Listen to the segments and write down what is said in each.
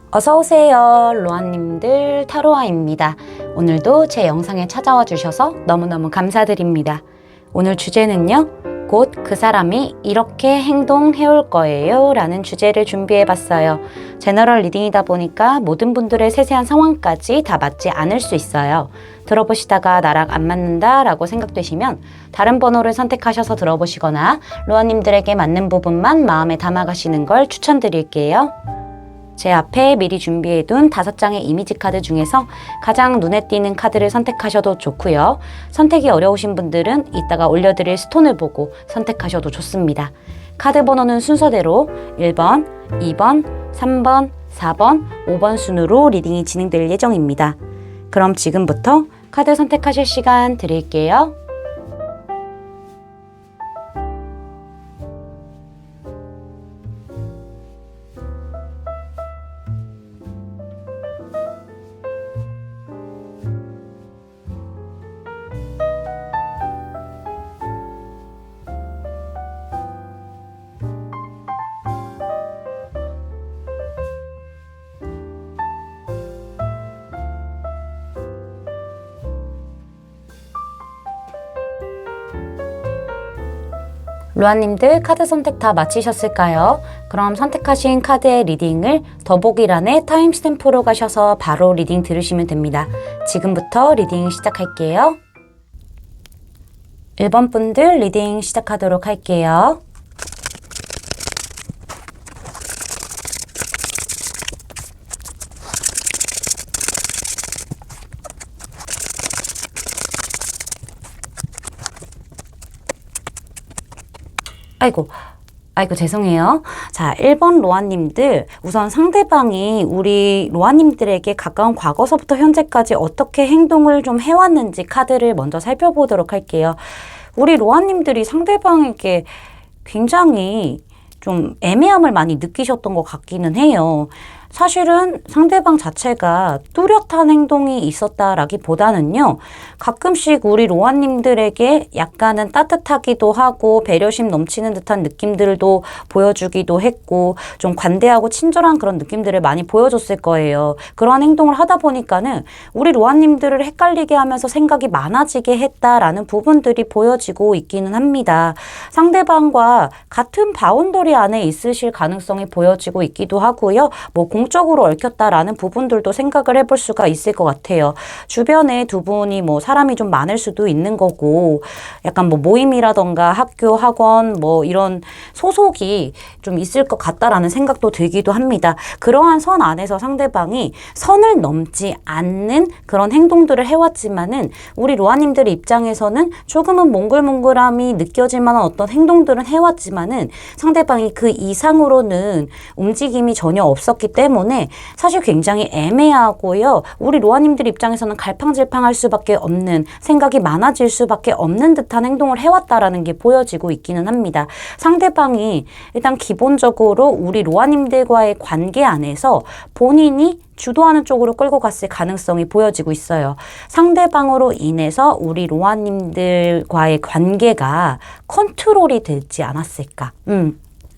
어서오세요. 로아님들 타로아입니다. 오늘도 제 영상에 찾아와 주셔서 너무너무 감사드립니다. 오늘 주제는요. 곧 그 사람이 이렇게 행동해올 거예요 라는 주제를 준비해봤어요. 제너럴 리딩이다 보니까 모든 분들의 세세한 상황까지 다 맞지 않을 수 있어요. 들어보시다가 나랑 안 맞는다 라고 생각되시면 다른 번호를 선택하셔서 들어보시거나 로아님들에게 맞는 부분만 마음에 담아가시는 걸 추천드릴게요. 제 앞에 미리 준비해둔 5장의 이미지 카드 중에서 가장 눈에 띄는 카드를 선택하셔도 좋고요. 선택이 어려우신 분들은 이따가 올려드릴 스톤을 보고 선택하셔도 좋습니다. 카드 번호는 순서대로 1번, 2번, 3번, 4번, 5번 순으로 리딩이 진행될 예정입니다. 그럼 지금부터 카드 선택하실 시간 드릴게요. 로아님들 카드 선택 다 마치셨을까요? 그럼 선택하신 카드의 리딩을 더보기란에 타임스탬프로 가셔서 바로 리딩 들으시면 됩니다. 지금부터 리딩 시작할게요. 1번 분들 리딩 시작하도록 할게요. 아이고 죄송해요. 자, 1번 로아님들, 우선 상대방이 우리 로아님들에게 가까운 과거서부터 현재까지 어떻게 행동을 좀 해왔는지 카드를 먼저 살펴보도록 할게요. 우리 로아님들이 상대방에게 굉장히 좀 애매함을 많이 느끼셨던 것 같기는 해요. 사실은 상대방 자체가 뚜렷한 행동이 있었다라기보다는요. 가끔씩 우리 로아님들에게 약간은 따뜻하기도 하고 배려심 넘치는 듯한 느낌들도 보여주기도 했고 좀 관대하고 친절한 그런 느낌들을 많이 보여줬을 거예요. 그러한 행동을 하다 보니까는 우리 로아님들을 헷갈리게 하면서 생각이 많아지게 했다라는 부분들이 보여지고 있기는 합니다. 상대방과 같은 바운더리 안에 있으실 가능성이 보여지고 있기도 하고요. 공적으로 얽혔다라는 부분들도 생각을 해볼 수가 있을 것 같아요. 주변에 두 분이 사람이 좀 많을 수도 있는 거고 약간 모임이라던가 학교, 학원 이런 소속이 좀 있을 것 같다라는 생각도 들기도 합니다. 그러한 선 안에서 상대방이 선을 넘지 않는 그런 행동들을 해왔지만은 우리 로아님들 입장에서는 조금은 몽글몽글함이 느껴질 만한 어떤 행동들은 해왔지만은 상대방이 그 이상으로는 움직임이 전혀 없었기 때문에 사실 굉장히 애매하고요. 우리 로아님들 입장에서는 갈팡질팡할 수밖에 없는, 생각이 많아질 수밖에 없는 듯한 행동을 해왔다라는 게 보여지고 있기는 합니다. 상대방이 일단 기본적으로 우리 로아님들과의 관계 안에서 본인이 주도하는 쪽으로 끌고 갔을 가능성이 보여지고 있어요. 상대방으로 인해서 우리 로아님들과의 관계가 컨트롤이 되지 않았을까?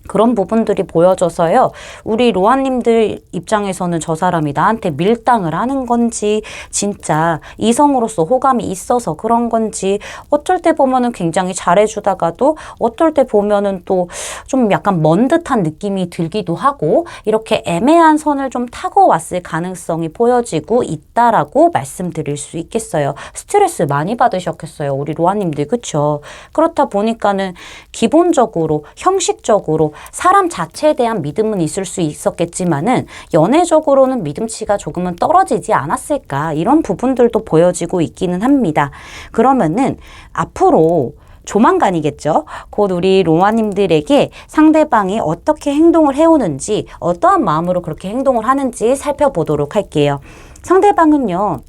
그런 부분들이 보여져서요. 우리 로아님들 입장에서는 저 사람이 나한테 밀당을 하는 건지 진짜 이성으로서 호감이 있어서 그런 건지 어쩔 때 보면은 굉장히 잘해주다가도 어떨 때 보면은 또 좀 약간 먼 듯한 느낌이 들기도 하고 이렇게 애매한 선을 좀 타고 왔을 가능성이 보여지고 있다라고 말씀드릴 수 있겠어요. 스트레스 많이 받으셨겠어요. 우리 로아님들 그쵸? 그렇다 보니까는 기본적으로 형식적으로 사람 자체에 대한 믿음은 있을 수 있었겠지만은 연애적으로는 믿음치가 조금은 떨어지지 않았을까 이런 부분들도 보여지고 있기는 합니다. 그러면은 앞으로 조만간이겠죠. 곧 우리 로아님들에게 상대방이 어떻게 행동을 해오는지 어떠한 마음으로 그렇게 행동을 하는지 살펴보도록 할게요. 상대방은요.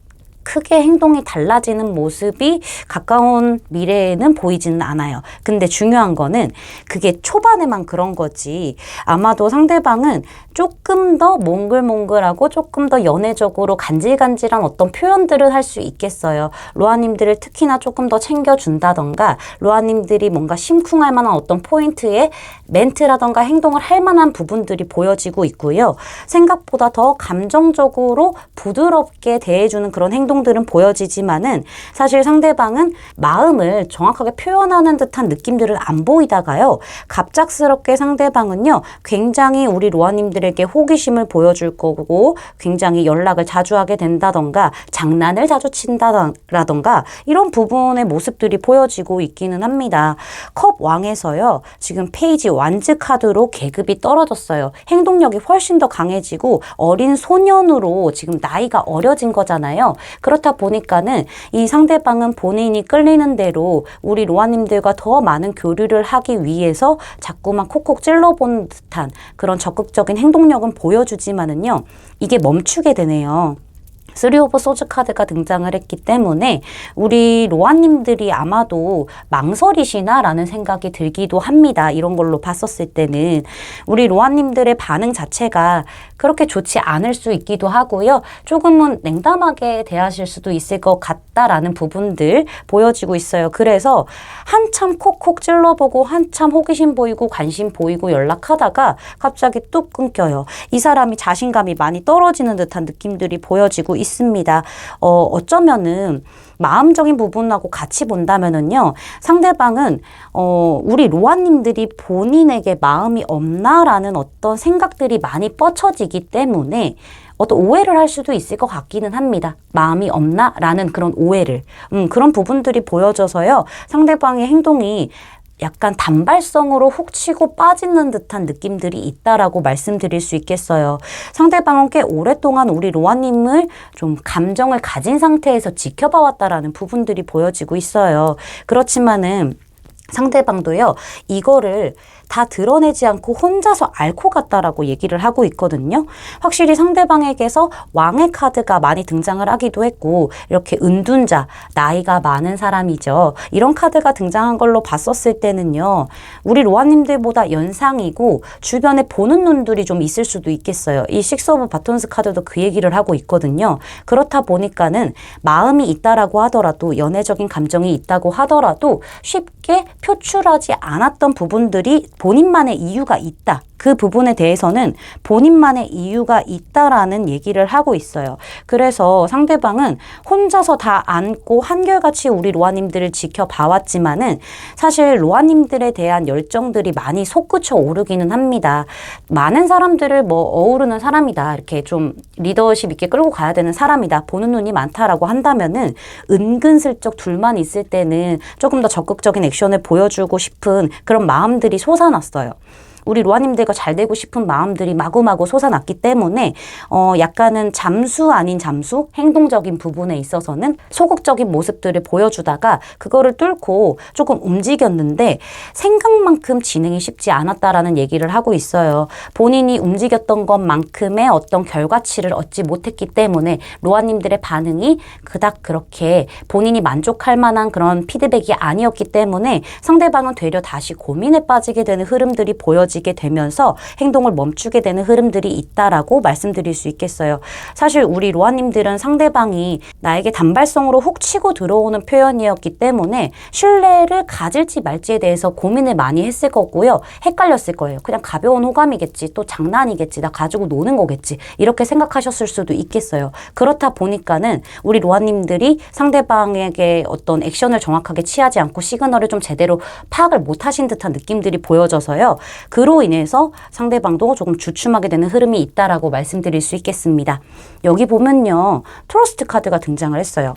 크게 행동이 달라지는 모습이 가까운 미래에는 보이지는 않아요. 근데 중요한 거는 그게 초반에만 그런 거지. 아마도 상대방은 조금 더 몽글몽글하고 조금 더 연애적으로 간질간질한 어떤 표현들을 할 수 있겠어요. 로아님들을 특히나 조금 더 챙겨준다던가 로아님들이 뭔가 심쿵할 만한 어떤 포인트에 멘트라던가 행동을 할 만한 부분들이 보여지고 있고요. 생각보다 더 감정적으로 부드럽게 대해주는 그런 행동들은 보여지지만은 사실 상대방은 마음을 정확하게 표현하는 듯한 느낌들은 안 보이다가요. 갑작스럽게 상대방은요. 굉장히 우리 로아님들에게 호기심을 보여줄 거고 굉장히 연락을 자주 하게 된다던가 장난을 자주 친다라던가 이런 부분의 모습들이 보여지고 있기는 합니다. 컵 왕에서요. 지금 페이지 완즈 카드로 계급이 떨어졌어요. 행동력이 훨씬 더 강해지고 어린 소년으로 지금 나이가 어려진 거잖아요. 그렇다 보니까는 이 상대방은 본인이 끌리는 대로 우리 로아님들과 더 많은 교류를 하기 위해서 자꾸만 콕콕 찔러보는 듯한 그런 적극적인 행동력은 보여주지만은요. 이게 멈추게 되네요. 3 오브 소즈 카드가 등장을 했기 때문에 우리 로아님들이 아마도 망설이시나 라는 생각이 들기도 합니다. 이런 걸로 봤었을 때는 우리 로아님들의 반응 자체가 그렇게 좋지 않을 수 있기도 하고요. 조금은 냉담하게 대하실 수도 있을 것 같다라는 부분들 보여지고 있어요. 그래서 한참 콕콕 찔러보고 한참 호기심 보이고 관심 보이고 연락하다가 갑자기 뚝 끊겨요. 이 사람이 자신감이 많이 떨어지는 듯한 느낌들이 보여지고 있습니다. 어쩌면은 마음적인 부분하고 같이 본다면은요, 상대방은, 우리 로아님들이 본인에게 마음이 없나라는 어떤 생각들이 많이 뻗쳐지기 때문에 어떤 오해를 할 수도 있을 것 같기는 합니다. 마음이 없나? 라는 그런 오해를. 그런 부분들이 보여져서요, 상대방의 행동이 약간 단발성으로 훅 치고 빠지는 듯한 느낌들이 있다라고 말씀드릴 수 있겠어요. 상대방은 꽤 오랫동안 우리 로아님을 좀 감정을 가진 상태에서 지켜봐왔다라는 부분들이 보여지고 있어요. 그렇지만은 상대방도요, 이거를 다 드러내지 않고 혼자서 앓고 갔다라고 얘기를 하고 있거든요. 확실히 상대방에게서 왕의 카드가 많이 등장을 하기도 했고 이렇게 은둔자, 나이가 많은 사람이죠. 이런 카드가 등장한 걸로 봤었을 때는요. 우리 로아님들보다 연상이고 주변에 보는 눈들이 좀 있을 수도 있겠어요. 이 식스 오브 바톤스 카드도 그 얘기를 하고 있거든요. 그렇다 보니까는 마음이 있다라고 하더라도 연애적인 감정이 있다고 하더라도 쉽게 표출하지 않았던 부분들이 본인만의 이유가 있다. 그 부분에 대해서는 본인만의 이유가 있다라는 얘기를 하고 있어요. 그래서 상대방은 혼자서 다 안고 한결같이 우리 로아님들을 지켜봐왔지만은 사실 로아님들에 대한 열정들이 많이 솟구쳐 오르기는 합니다. 많은 사람들을 뭐 어우르는 사람이다. 이렇게 좀 리더십 있게 끌고 가야 되는 사람이다. 보는 눈이 많다라고 한다면은 은근슬쩍 둘만 있을 때는 조금 더 적극적인 액션을 보여주고 싶은 그런 마음들이 솟아났어요. 우리 로아님들과 잘 되고 싶은 마음들이 마구마구 솟아났기 때문에 약간은 잠수 아닌 잠수, 행동적인 부분에 있어서는 소극적인 모습들을 보여주다가 그거를 뚫고 조금 움직였는데 생각만큼 진행이 쉽지 않았다라는 얘기를 하고 있어요. 본인이 움직였던 것만큼의 어떤 결과치를 얻지 못했기 때문에 로아님들의 반응이 그닥 그렇게 본인이 만족할 만한 그런 피드백이 아니었기 때문에 상대방은 되려 다시 고민에 빠지게 되는 흐름들이 보여지게 되면서 행동을 멈추게 되는 흐름들이 있다라고 말씀드릴 수 있겠어요. 사실 우리 로아님들은 상대방이 나에게 단발성으로 훅 치고 들어오는 표현이었기 때문에 신뢰를 가질지 말지에 대해서 고민을 많이 했을 거고요. 헷갈렸을 거예요. 그냥 가벼운 호감이겠지, 또 장난이겠지, 나 가지고 노는 거겠지, 이렇게 생각하셨을 수도 있겠어요. 그렇다 보니까는 우리 로아님들이 상대방에게 어떤 액션을 정확하게 취하지 않고 시그널을 좀 제대로 파악을 못하신 듯한 느낌들이 보여져서요. 그로 인해서 상대방도 조금 주춤하게 되는 흐름이 있다라고 말씀드릴 수 있겠습니다. 여기 보면요. 트러스트 카드가 등장을 했어요.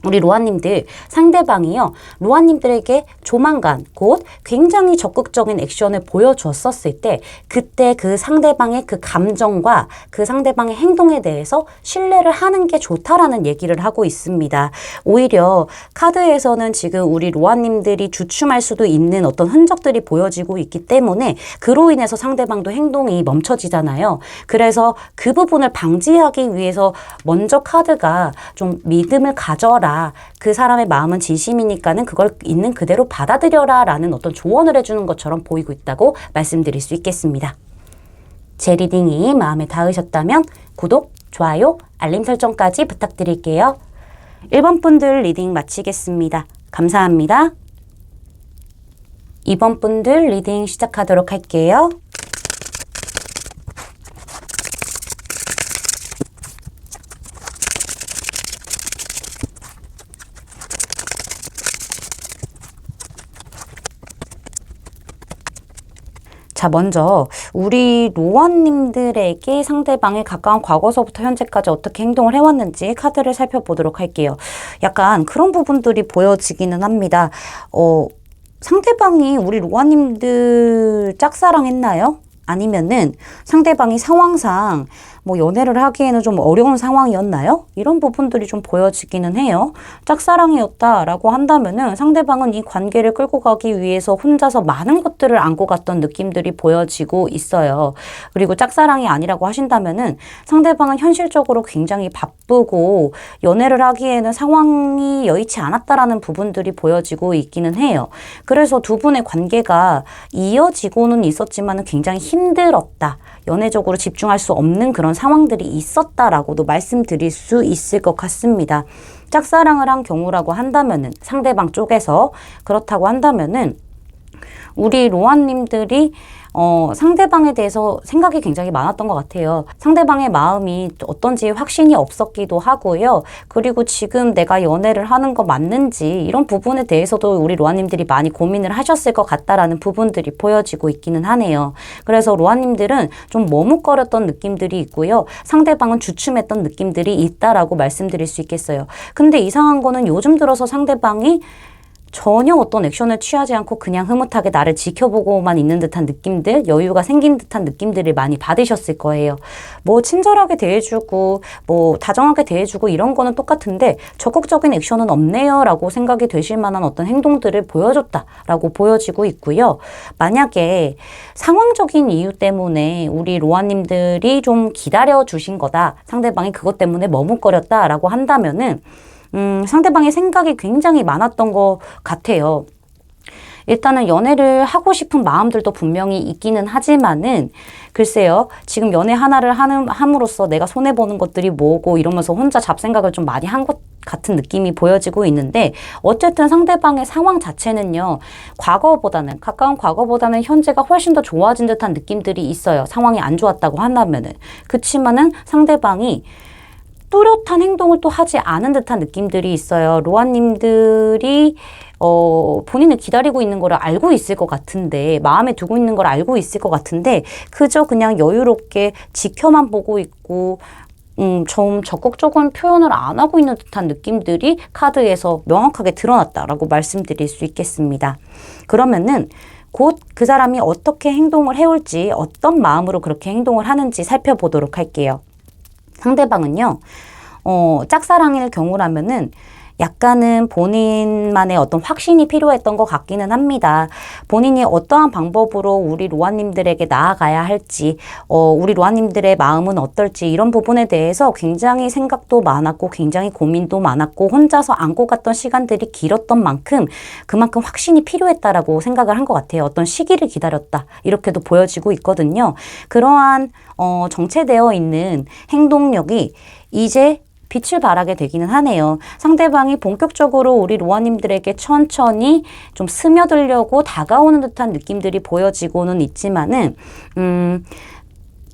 우리 로아님들 상대방이요. 로아님들에게 조만간 곧 굉장히 적극적인 액션을 보여줬었을 때 그때 그 상대방의 그 감정과 그 상대방의 행동에 대해서 신뢰를 하는 게 좋다라는 얘기를 하고 있습니다. 오히려 카드에서는 지금 우리 로아님들이 주춤할 수도 있는 어떤 흔적들이 보여지고 있기 때문에 그로 인해서 상대방도 행동이 멈춰지잖아요. 그래서 그 부분을 방지하기 위해서 먼저 카드가 좀 믿음을 가져라. 그 사람의 마음은 진심이니까는 그걸 있는 그대로 받아들여라 라는 어떤 조언을 해주는 것처럼 보이고 있다고 말씀드릴 수 있겠습니다. 제 리딩이 마음에 닿으셨다면 구독, 좋아요, 알림 설정까지 부탁드릴게요. 1번 분들 리딩 마치겠습니다. 감사합니다. 2번 분들 리딩 시작하도록 할게요. 자, 먼저 우리 로아님들에게 상대방의 가까운 과거서부터 현재까지 어떻게 행동을 해왔는지 카드를 살펴보도록 할게요. 약간 그런 부분들이 보여지기는 합니다. 상대방이 우리 로아님들 짝사랑했나요? 아니면은 상대방이 상황상 뭐 연애를 하기에는 좀 어려운 상황이었나요? 이런 부분들이 좀 보여지기는 해요. 짝사랑이었다라고 한다면은 상대방은 이 관계를 끌고 가기 위해서 혼자서 많은 것들을 안고 갔던 느낌들이 보여지고 있어요. 그리고 짝사랑이 아니라고 하신다면은 상대방은 현실적으로 굉장히 바쁘고 연애를 하기에는 상황이 여의치 않았다라는 부분들이 보여지고 있기는 해요. 그래서 두 분의 관계가 이어지고는 있었지만은 굉장히 힘들었다. 연애적으로 집중할 수 없는 그런 상황들이 있었다라고도 말씀드릴 수 있을 것 같습니다. 짝사랑을 한 경우라고 한다면은 상대방 쪽에서 그렇다고 한다면은 우리 로아님들이 상대방에 대해서 생각이 굉장히 많았던 것 같아요. 상대방의 마음이 어떤지 확신이 없었기도 하고요. 그리고 지금 내가 연애를 하는 거 맞는지 이런 부분에 대해서도 우리 로아님들이 많이 고민을 하셨을 것 같다라는 부분들이 보여지고 있기는 하네요. 그래서 로아님들은 좀 머뭇거렸던 느낌들이 있고요. 상대방은 주춤했던 느낌들이 있다라고 말씀드릴 수 있겠어요. 근데 이상한 거는 요즘 들어서 상대방이 전혀 어떤 액션을 취하지 않고 그냥 흐뭇하게 나를 지켜보고만 있는 듯한 느낌들, 여유가 생긴 듯한 느낌들을 많이 받으셨을 거예요. 뭐 친절하게 대해주고 뭐 다정하게 대해주고 이런 거는 똑같은데 적극적인 액션은 없네요 라고 생각이 되실 만한 어떤 행동들을 보여줬다라고 보여지고 있고요. 만약에 상황적인 이유 때문에 우리 로아님들이 좀 기다려주신 거다, 상대방이 그것 때문에 머뭇거렸다라고 한다면은 상대방의 생각이 굉장히 많았던 것 같아요. 일단은 연애를 하고 싶은 마음들도 분명히 있기는 하지만은 글쎄요, 지금 연애 하나를 함으로써 내가 손해보는 것들이 뭐고 이러면서 혼자 잡생각을 좀 많이 한 것 같은 느낌이 보여지고 있는데 어쨌든 상대방의 상황 자체는요, 가까운 과거보다는 현재가 훨씬 더 좋아진 듯한 느낌들이 있어요. 상황이 안 좋았다고 한다면은. 그치만은 상대방이 뚜렷한 행동을 또 하지 않은 듯한 느낌들이 있어요. 로아님들이 본인을 기다리고 있는 걸 알고 있을 것 같은데, 마음에 두고 있는 걸 알고 있을 것 같은데 그저 그냥 여유롭게 지켜만 보고 있고 좀 적극적인 표현을 안 하고 있는 듯한 느낌들이 카드에서 명확하게 드러났다라고 말씀드릴 수 있겠습니다. 그러면은 곧 그 사람이 어떻게 행동을 해올지, 어떤 마음으로 그렇게 행동을 하는지 살펴보도록 할게요. 상대방은요, 짝사랑일 경우라면은 약간은 본인만의 어떤 확신이 필요했던 것 같기는 합니다. 본인이 어떠한 방법으로 우리 로아님들에게 나아가야 할지, 우리 로아님들의 마음은 어떨지 이런 부분에 대해서 굉장히 생각도 많았고 굉장히 고민도 많았고 혼자서 안고 갔던 시간들이 길었던 만큼 그만큼 확신이 필요했다라고 생각을 한 것 같아요. 어떤 시기를 기다렸다 이렇게도 보여지고 있거든요. 그러한 정체되어 있는 행동력이 이제 빛을 발하게 되기는 하네요. 상대방이 본격적으로 우리 로아님들에게 천천히 좀 스며들려고 다가오는 듯한 느낌들이 보여지고는 있지만은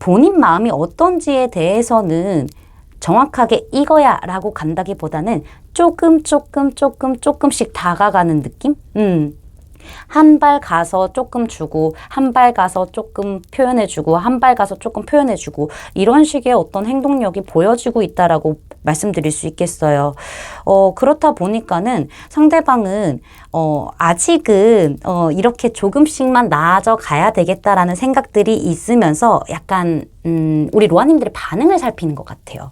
본인 마음이 어떤지에 대해서는 정확하게 이거야 라고 간다기보다는 조금씩 다가가는 느낌? 한 발 가서 조금 주고, 한 발 가서 조금 표현해주고, 한 발 가서 조금 표현해주고, 이런 식의 어떤 행동력이 보여지고 있다라고 말씀드릴 수 있겠어요. 그렇다 보니까는 상대방은 아직은 이렇게 조금씩만 나아져 가야 되겠다라는 생각들이 있으면서 약간 우리 로아님들의 반응을 살피는 것 같아요.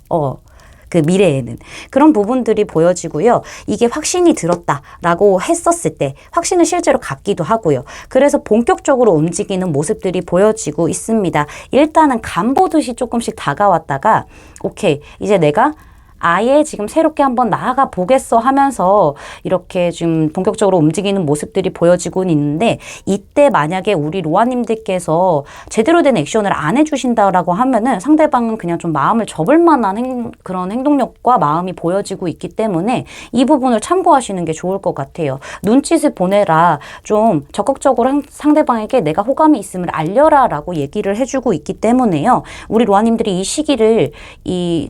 그 미래에는 그런 부분들이 보여지고요. 이게 확신이 들었다라고 했었을 때 확신을 실제로 갖기도 하고요. 그래서 본격적으로 움직이는 모습들이 보여지고 있습니다. 일단은 간 보듯이 조금씩 다가왔다가 오케이, 이제 내가 아예 지금 새롭게 한번 나아가 보겠어 하면서 이렇게 좀 본격적으로 움직이는 모습들이 보여지고 있는데, 이때 만약에 우리 로아님들께서 제대로 된 액션을 안 해주신다라고 하면은 상대방은 그냥 좀 마음을 접을 만한 그런 행동력과 마음이 보여지고 있기 때문에 이 부분을 참고하시는 게 좋을 것 같아요. 눈짓을 보내라, 좀 적극적으로 상대방에게 내가 호감이 있음을 알려라 라고 얘기를 해주고 있기 때문에요. 우리 로아님들이 이 시기를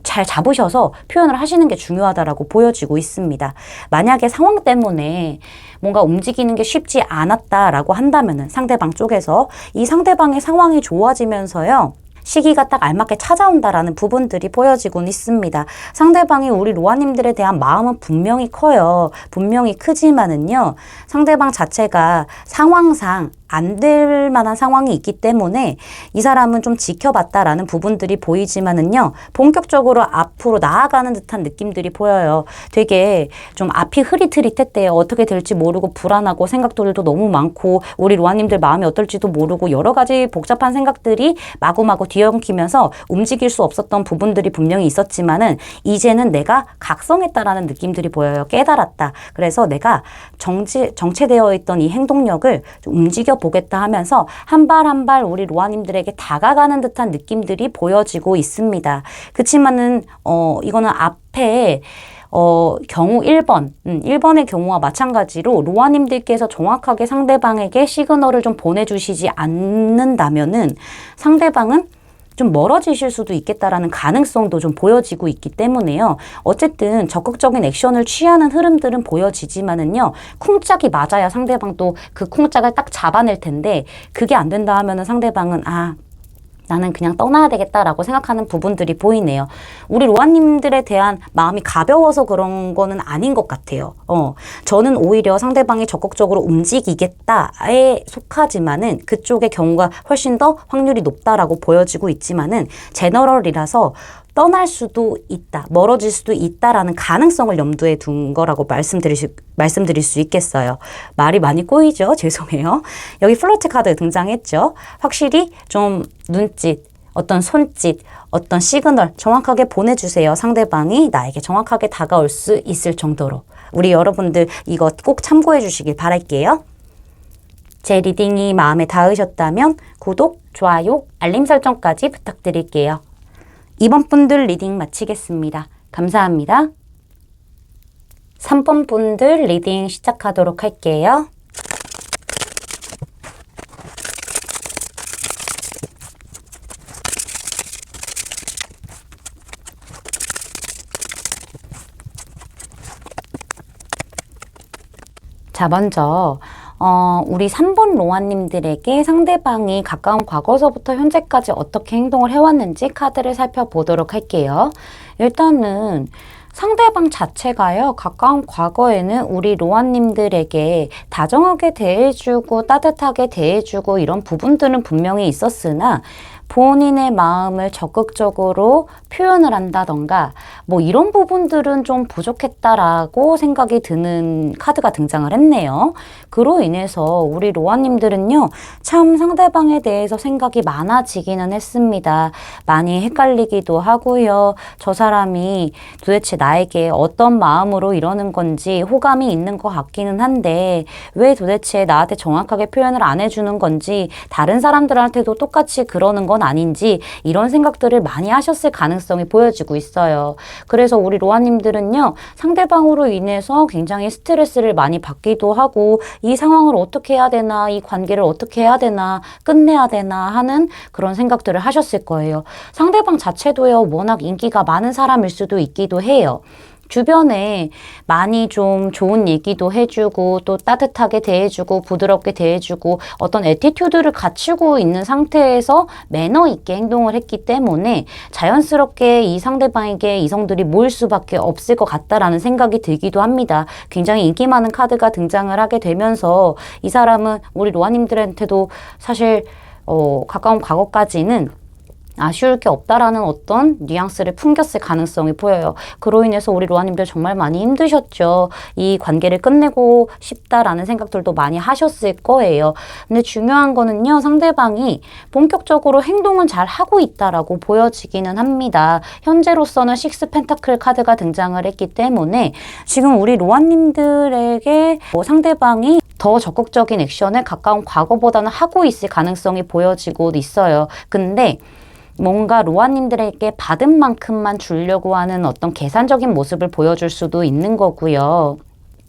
잘 잡으셔서 표현을 하시는 게 중요하다라고 보여지고 있습니다. 만약에 상황 때문에 뭔가 움직이는 게 쉽지 않았다라고 한다면은 상대방 쪽에서 이 상대방의 상황이 좋아지면서요, 시기가 딱 알맞게 찾아온다라는 부분들이 보여지곤 있습니다. 상대방이 우리 로아님들에 대한 마음은 분명히 커요. 분명히 크지만은요, 상대방 자체가 상황상 안 될 만한 상황이 있기 때문에 이 사람은 좀 지켜봤다라는 부분들이 보이지만은요, 본격적으로 앞으로 나아가는 듯한 느낌들이 보여요. 되게 좀 앞이 흐릿흐릿했대요. 어떻게 될지 모르고 불안하고 생각들도 너무 많고 우리 로아님들 마음이 어떨지도 모르고 여러 가지 복잡한 생각들이 마구마구 뒤엉키면서 움직일 수 없었던 부분들이 분명히 있었지만은 이제는 내가 각성했다라는 느낌들이 보여요. 깨달았다. 그래서 내가 정체되어 있던 이 행동력을 좀 움직여 보겠다 하면서 한 발 한 발 우리 로아님들에게 다가가는 듯한 느낌들이 보여지고 있습니다. 그치만은 이거는 앞에 경우 1번, 1번의 경우와 마찬가지로 로아님들께서 정확하게 상대방에게 시그널을 좀 보내주시지 않는다면은 상대방은 좀 멀어지실 수도 있겠다라는 가능성도 좀 보여지고 있기 때문에요. 어쨌든 적극적인 액션을 취하는 흐름들은 보여지지만은요, 쿵짝이 맞아야 상대방도 그 쿵짝을 딱 잡아낼 텐데, 그게 안 된다 하면은 상대방은 나는 그냥 떠나야 되겠다라고 생각하는 부분들이 보이네요. 우리 로아님들에 대한 마음이 가벼워서 그런 거는 아닌 것 같아요. 저는 오히려 상대방이 적극적으로 움직이겠다에 속하지만은 그쪽의 경우가 훨씬 더 확률이 높다라고 보여지고 있지만은 제너럴이라서 떠날 수도 있다, 멀어질 수도 있다라는 가능성을 염두에 둔 거라고 말씀드릴 수 있겠어요. 말이 많이 꼬이죠? 죄송해요. 여기 플러트 카드 등장했죠? 확실히 좀 눈짓, 어떤 손짓, 어떤 시그널 정확하게 보내주세요. 상대방이 나에게 정확하게 다가올 수 있을 정도로. 우리 여러분들 이거 꼭 참고해 주시길 바랄게요. 제 리딩이 마음에 닿으셨다면 구독, 좋아요, 알림 설정까지 부탁드릴게요. 이번 분들 리딩 마치겠습니다. 감사합니다. 3번 분들 리딩 시작하도록 할게요. 자, 먼저 우리 3번 로아님들에게 상대방이 가까운 과거서부터 현재까지 어떻게 행동을 해왔는지 카드를 살펴보도록 할게요. 일단은 상대방 자체가요, 가까운 과거에는 우리 로아님들에게 다정하게 대해주고 따뜻하게 대해주고 이런 부분들은 분명히 있었으나 본인의 마음을 적극적으로 표현을 한다던가 뭐 이런 부분들은 좀 부족했다라고 생각이 드는 카드가 등장을 했네요. 그로 인해서 우리 로아님들은요, 참 상대방에 대해서 생각이 많아지기는 했습니다. 많이 헷갈리기도 하고요. 저 사람이 도대체 나에게 어떤 마음으로 이러는 건지 호감이 있는 것 같기는 한데 왜 도대체 나한테 정확하게 표현을 안 해주는 건지, 다른 사람들한테도 똑같이 그러는 건 아닌지, 이런 생각들을 많이 하셨을 가능성이 보여지고 있어요. 그래서 우리 로아님들은요, 상대방으로 인해서 굉장히 스트레스를 많이 받기도 하고 이 상황을 어떻게 해야 되나, 이 관계를 어떻게 해야 되나, 끝내야 되나 하는 그런 생각들을 하셨을 거예요. 상대방 자체도요, 워낙 인기가 많은 사람일 수도 있기도 해요. 주변에 많이 좀 좋은 얘기도 해주고 또 따뜻하게 대해주고 부드럽게 대해주고 어떤 애티튜드를 갖추고 있는 상태에서 매너 있게 행동을 했기 때문에 자연스럽게 이 상대방에게 이성들이 모일 수밖에 없을 것 같다라는 생각이 들기도 합니다. 굉장히 인기 많은 카드가 등장을 하게 되면서 이 사람은 우리 로아님들한테도 사실 가까운 과거까지는 아쉬울 게 없다라는 어떤 뉘앙스를 풍겼을 가능성이 보여요. 그로 인해서 우리 로아님들 정말 많이 힘드셨죠. 이 관계를 끝내고 싶다라는 생각들도 많이 하셨을 거예요. 근데 중요한 거는요. 상대방이 본격적으로 행동은 잘 하고 있다라고 보여지기는 합니다. 현재로서는 식스 펜타클 카드가 등장을 했기 때문에 지금 우리 로아님들에게 상대방이 더 적극적인 액션을 가까운 과거보다는 하고 있을 가능성이 보여지고 있어요. 근데 뭔가 로아님들에게 받은 만큼만 주려고 하는 어떤 계산적인 모습을 보여줄 수도 있는 거고요.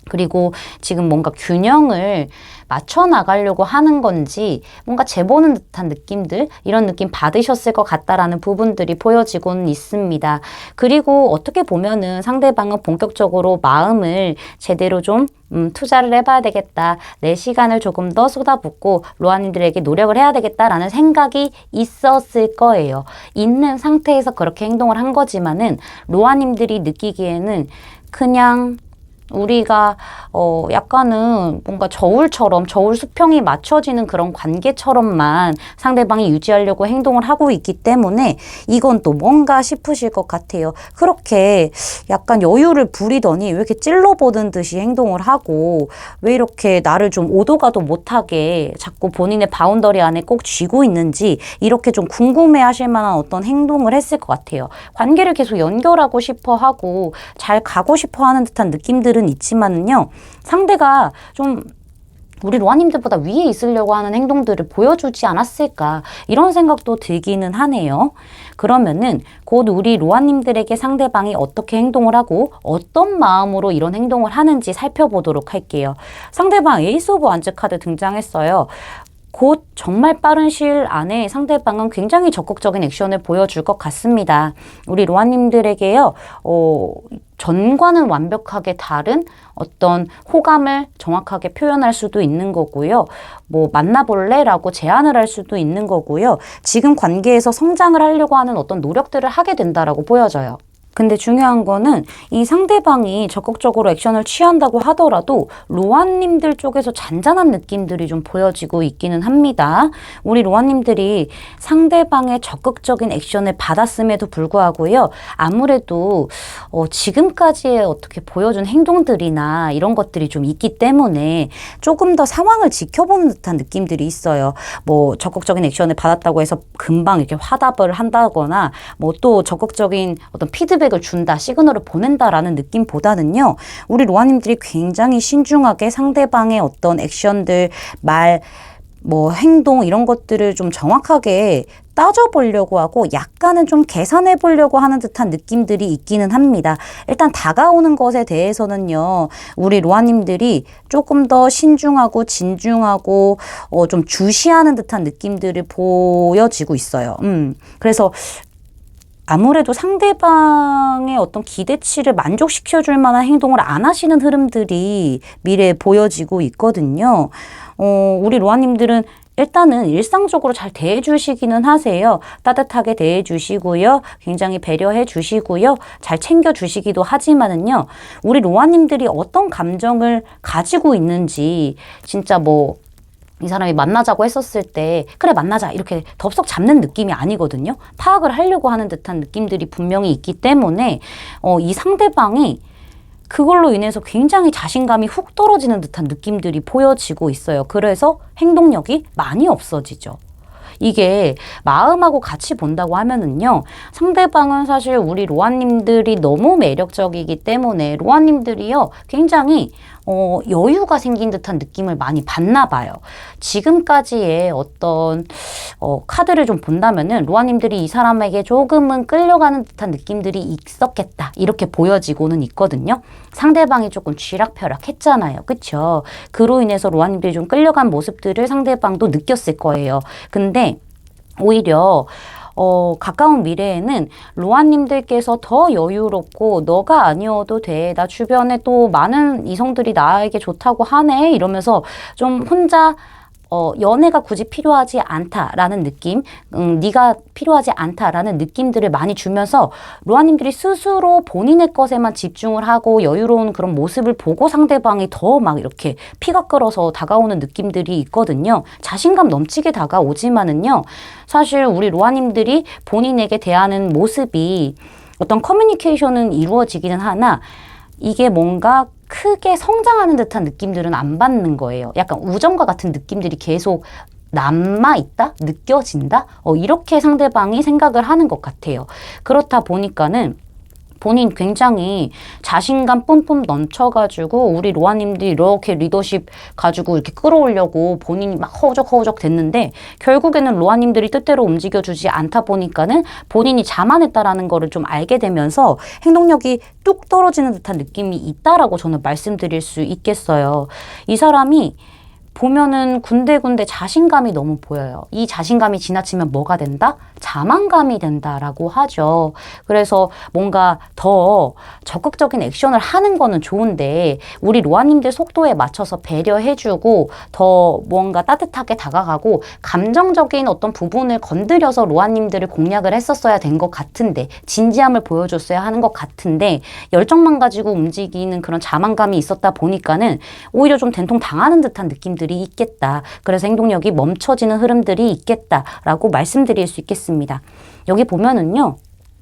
그리고 지금 뭔가 균형을 맞춰 나가려고 하는 건지 뭔가 재보는 듯한 느낌들 이런 느낌 받으셨을 것 같다라는 부분들이 보여지고는 있습니다. 그리고 어떻게 보면은 상대방은 본격적으로 마음을 제대로 좀 투자를 해봐야 되겠다. 내 시간을 조금 더 쏟아붓고 로아님들에게 노력을 해야 되겠다라는 생각이 있었을 거예요. 있는 상태에서 그렇게 행동을 한 거지만은 로아님들이 느끼기에는 그냥 우리가 약간은 뭔가 저울처럼 저울 수평이 맞춰지는 그런 관계처럼만 상대방이 유지하려고 행동을 하고 있기 때문에 이건 또 뭔가 싶으실 것 같아요. 그렇게 약간 여유를 부리더니 왜 이렇게 찔러보는 듯이 행동을 하고 왜 이렇게 나를 좀 오도 가도 못하게 자꾸 본인의 바운더리 안에 꼭 쥐고 있는지 이렇게 좀 궁금해 하실 만한 어떤 행동을 했을 것 같아요. 관계를 계속 연결하고 싶어 하고 잘 가고 싶어 하는 듯한 느낌들은 있지만은요, 상대가 좀 우리 로아님들보다 위에 있으려고 하는 행동들을 보여주지 않았을까 이런 생각도 들기는 하네요. 그러면은 곧 우리 로아님들에게 상대방이 어떻게 행동을 하고 어떤 마음으로 이런 행동을 하는지 살펴보도록 할게요. 상대방 에이스 오브 완즈 카드 등장했어요. 곧 정말 빠른 시일 안에 상대방은 굉장히 적극적인 액션을 보여줄 것 같습니다. 우리 로아님들에게요, 전과는 완벽하게 다른 어떤 호감을 정확하게 표현할 수도 있는 거고요. 뭐 만나볼래? 라고 제안을 할 수도 있는 거고요. 지금 관계에서 성장을 하려고 하는 어떤 노력들을 하게 된다라고 보여져요. 근데 중요한 거는 이 상대방이 적극적으로 액션을 취한다고 하더라도 로아님들 쪽에서 잔잔한 느낌들이 좀 보여지고 있기는 합니다. 우리 로아님들이 상대방의 적극적인 액션을 받았음에도 불구하고요. 아무래도 지금까지의 어떻게 보여준 행동들이나 이런 것들이 좀 있기 때문에 조금 더 상황을 지켜보는 듯한 느낌들이 있어요. 뭐 적극적인 액션을 받았다고 해서 금방 이렇게 화답을 한다거나 뭐 또 적극적인 어떤 피드백을 준다, 시그널을 보낸다라는 느낌보다는요. 우리 로아님들이 굉장히 신중하게 상대방의 어떤 액션들, 말, 뭐 행동 이런 것들을 좀 정확하게 따져보려고 하고 약간은 좀 계산해 보려고 하는 듯한 느낌들이 있기는 합니다. 일단 다가오는 것에 대해서는요. 우리 로아님들이 조금 더 신중하고 진중하고 좀 주시하는 듯한 느낌들을 보여지고 있어요. 그래서 아무래도 상대방의 어떤 기대치를 만족시켜줄 만한 행동을 안 하시는 흐름들이 미래에 보여지고 있거든요. 우리 로아님들은 일단은 일상적으로 잘 대해주시기는 하세요. 따뜻하게 대해주시고요. 굉장히 배려해주시고요. 잘 챙겨주시기도 하지만은요. 우리 로아님들이 어떤 감정을 가지고 있는지 진짜 이 사람이 만나자고 했었을 때 그래 만나자 이렇게 덥석 잡는 느낌이 아니거든요. 파악을 하려고 하는 듯한 느낌들이 분명히 있기 때문에 이 상대방이 그걸로 인해서 굉장히 자신감이 훅 떨어지는 듯한 느낌들이 보여지고 있어요. 그래서 행동력이 많이 없어지죠. 이게 마음하고 같이 본다고 하면은요. 상대방은 사실 우리 로아님들이 너무 매력적이기 때문에 로아님들이요. 굉장히 여유가 생긴 듯한 느낌을 많이 받나 봐요. 지금까지의 어떤 카드를 좀 본다면은 로아님들이 이 사람에게 조금은 끌려가는 듯한 느낌들이 있었겠다. 이렇게 보여지고는 있거든요. 상대방이 조금 쥐락펴락했잖아요. 그쵸? 그로 인해서 로아님들이 좀 끌려간 모습들을 상대방도 느꼈을 거예요. 근데 오히려 가까운 미래에는 로아님들께서 더 여유롭고 너가 아니어도 돼. 나 주변에 또 많은 이성들이 나에게 좋다고 하네. 이러면서 좀 혼자 연애가 굳이 필요하지 않다라는 느낌, 네가 필요하지 않다라는 느낌들을 많이 주면서 로아님들이 스스로 본인의 것에만 집중을 하고 여유로운 그런 모습을 보고 상대방이 더 막 이렇게 피가 끓어서 다가오는 느낌들이 있거든요. 자신감 넘치게 다가오지만은요, 사실 우리 로아님들이 본인에게 대하는 모습이 어떤 커뮤니케이션은 이루어지기는 하나 이게 뭔가 크게 성장하는 듯한 느낌들은 안 받는 거예요. 약간 우정과 같은 느낌들이 계속 남아있다? 느껴진다? 이렇게 상대방이 생각을 하는 것 같아요. 그렇다 보니까는 본인 굉장히 자신감 뿜뿜 넘쳐가지고 우리 로아님들이 이렇게 리더십 가지고 이렇게 끌어오려고 본인이 막 허우적허우적 됐는데 결국에는 로아님들이 뜻대로 움직여주지 않다 보니까는 본인이 자만했다라는 거를 좀 알게 되면서 행동력이 뚝 떨어지는 듯한 느낌이 있다라고 저는 말씀드릴 수 있겠어요. 이 사람이 보면은 군데군데 자신감이 너무 보여요. 이 자신감이 지나치면 뭐가 된다? 자만감이 된다라고 하죠. 그래서 뭔가 더 적극적인 액션을 하는 거는 좋은데 우리 로아님들 속도에 맞춰서 배려해주고 더 뭔가 따뜻하게 다가가고 감정적인 어떤 부분을 건드려서 로아님들을 공략을 했었어야 된 것 같은데 진지함을 보여줬어야 하는 것 같은데 열정만 가지고 움직이는 그런 자만감이 있었다 보니까는 오히려 좀 된통 당하는 듯한 느낌들이 있겠다. 그래서 행동력이 멈춰지는 흐름들이 있겠다라고 말씀드릴 수 있겠습니다. 여기 보면은요.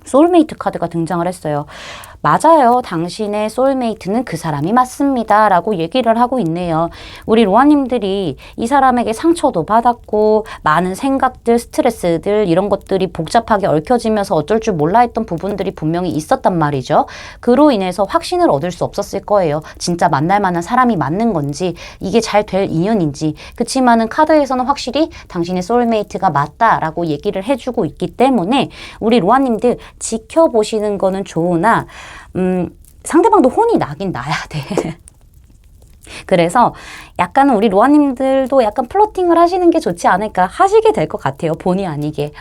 소울메이트 카드가 등장을 했어요. 맞아요. 당신의 소울메이트는 그 사람이 맞습니다. 라고 얘기를 하고 있네요. 우리 로아님들이 이 사람에게 상처도 받았고 많은 생각들, 스트레스들 이런 것들이 복잡하게 얽혀지면서 어쩔 줄 몰라 했던 부분들이 분명히 있었단 말이죠. 그로 인해서 확신을 얻을 수 없었을 거예요. 진짜 만날 만한 사람이 맞는 건지 이게 잘 될 인연인지. 그치만은 카드에서는 확실히 당신의 소울메이트가 맞다라고 얘기를 해주고 있기 때문에 우리 로아님들 지켜보시는 거는 좋으나 상대방도 혼이 나긴 나야 돼. 그래서 약간은 우리 로아님들도 약간 플러팅을 하시는 게 좋지 않을까 하시게 될 것 같아요. 본의 아니게.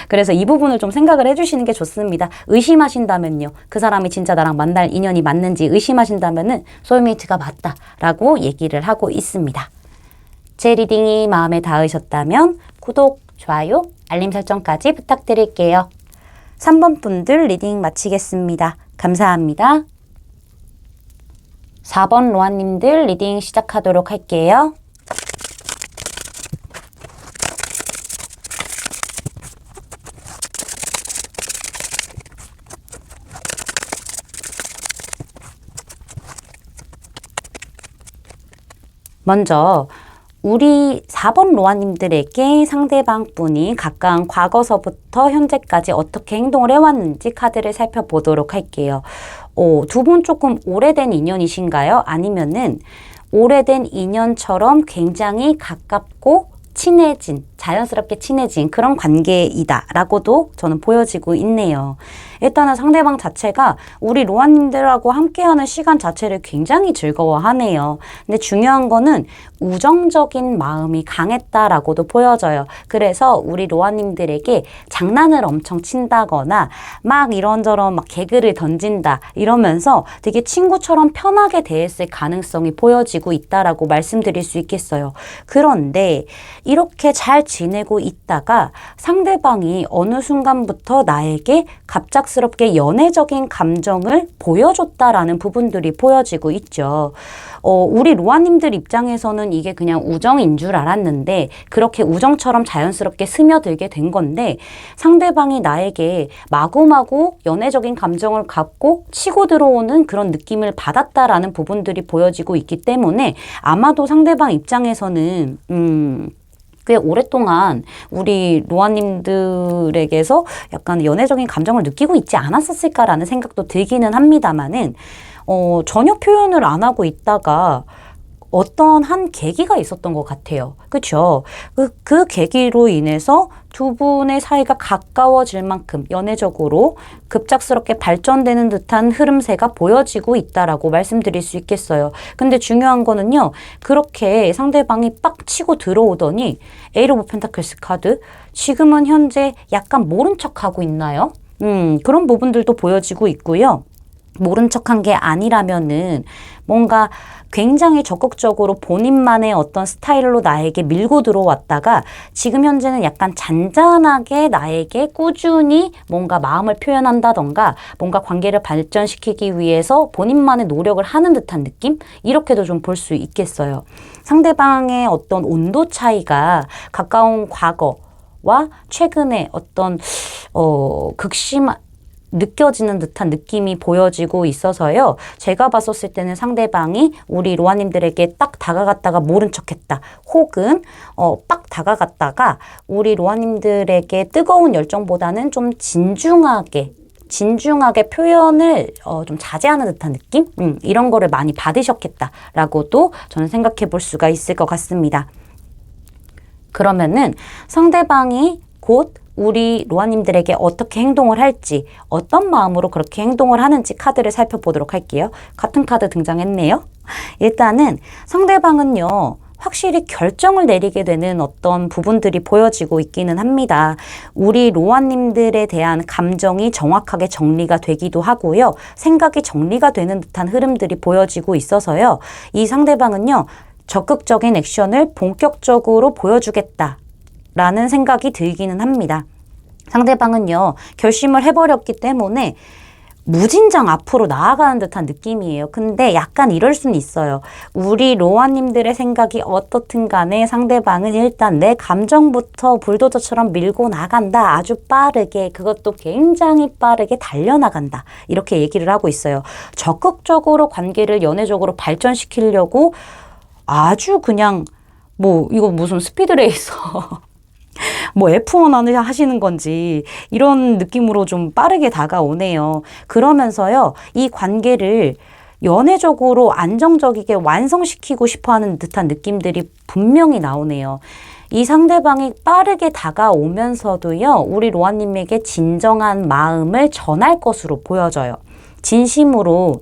그래서 이 부분을 좀 생각을 해주시는 게 좋습니다. 의심하신다면요. 그 사람이 진짜 나랑 만날 인연이 맞는지 의심하신다면은 소울메이트가 맞다라고 얘기를 하고 있습니다. 제 리딩이 마음에 닿으셨다면 구독, 좋아요, 알림 설정까지 부탁드릴게요. 3번 분들 리딩 마치겠습니다. 감사합니다. 4번 로아님들 리딩 시작하도록 할게요. 먼저 우리 4번 로아님들에게 상대방 분이 가까운 과거서부터 현재까지 어떻게 행동을 해왔는지 카드를 살펴보도록 할게요. 두 분 조금 오래된 인연이신가요? 아니면은 오래된 인연처럼 굉장히 가깝고 친해진, 자연스럽게 친해진 그런 관계이다라고도 저는 보여지고 있네요. 일단은 상대방 자체가 우리 로아님들하고 함께하는 시간 자체를 굉장히 즐거워하네요. 근데 중요한 거는 우정적인 마음이 강했다라고도 보여져요. 그래서 우리 로아님들에게 장난을 엄청 친다거나 막 이런저런 막 개그를 던진다 이러면서 되게 친구처럼 편하게 대했을 가능성이 보여지고 있다라고 말씀드릴 수 있겠어요. 그런데 이렇게 잘 지내고 있다가 상대방이 어느 순간부터 나에게 갑작스럽게 연애적인 감정을 보여줬다라는 부분들이 보여지고 있죠. 우리 로아님들 입장에서는 이게 그냥 우정인 줄 알았는데 그렇게 우정처럼 자연스럽게 스며들게 된 건데 상대방이 나에게 마구마구 연애적인 감정을 갖고 치고 들어오는 그런 느낌을 받았다라는 부분들이 보여지고 있기 때문에 아마도 상대방 입장에서는 꽤 오랫동안 우리 로아님들에게서 약간 연애적인 감정을 느끼고 있지 않았었을까라는 생각도 들기는 합니다만은 전혀 표현을 안 하고 있다가 어떤 한 계기가 있었던 것 같아요. 그쵸? 그 계기로 인해서 두 분의 사이가 가까워질 만큼 연애적으로 급작스럽게 발전되는 듯한 흐름새가 보여지고 있다라고 말씀드릴 수 있겠어요. 근데 중요한 거는요, 그렇게 상대방이 빡 치고 들어오더니 에이스 오브 펜타클스 카드, 지금은 현재 약간 모른 척하고 있나요? 그런 부분들도 보여지고 있고요. 모른 척한 게 아니라면은 뭔가 굉장히 적극적으로 본인만의 어떤 스타일로 나에게 밀고 들어왔다가 지금 현재는 약간 잔잔하게 나에게 꾸준히 뭔가 마음을 표현한다던가 뭔가 관계를 발전시키기 위해서 본인만의 노력을 하는 듯한 느낌? 이렇게도 좀 볼 수 있겠어요. 상대방의 어떤 온도 차이가 가까운 과거와 최근에 어떤 극심 느껴지는 듯한 느낌이 보여지고 있어서요. 제가 봤었을 때는 상대방이 우리 로아님들에게 딱 다가갔다가 모른 척했다. 혹은 빡 다가갔다가 우리 로아님들에게 뜨거운 열정보다는 좀 진중하게 표현을 좀 자제하는 듯한 느낌? 이런 거를 많이 받으셨겠다라고도 저는 생각해 볼 수가 있을 것 같습니다. 그러면은 상대방이 곧 우리 로아님들에게 어떻게 행동을 할지, 어떤 마음으로 그렇게 행동을 하는지 카드를 살펴보도록 할게요. 같은 카드 등장했네요. 일단은 상대방은요, 확실히 결정을 내리게 되는 어떤 부분들이 보여지고 있기는 합니다. 우리 로아님들에 대한 감정이 정확하게 정리가 되기도 하고요. 생각이 정리가 되는 듯한 흐름들이 보여지고 있어서요. 이 상대방은요, 적극적인 액션을 본격적으로 보여주겠다 라는 생각이 들기는 합니다. 상대방은요, 결심을 해버렸기 때문에 무진장 앞으로 나아가는 듯한 느낌이에요. 근데 약간 이럴 수는 있어요. 우리 로아님들의 생각이 어떻든 간에 상대방은 일단 내 감정부터 불도저처럼 밀고 나간다. 아주 빠르게, 그것도 굉장히 빠르게 달려나간다. 이렇게 얘기를 하고 있어요. 적극적으로 관계를 연애적으로 발전시키려고 아주 그냥 이거 무슨 스피드레이서 F1 하시는 건지 이런 느낌으로 좀 빠르게 다가오네요. 그러면서요, 이 관계를 연애적으로 안정적이게 완성시키고 싶어하는 듯한 느낌들이 분명히 나오네요. 이 상대방이 빠르게 다가오면서도요, 우리 로아님에게 진정한 마음을 전할 것으로 보여져요. 진심으로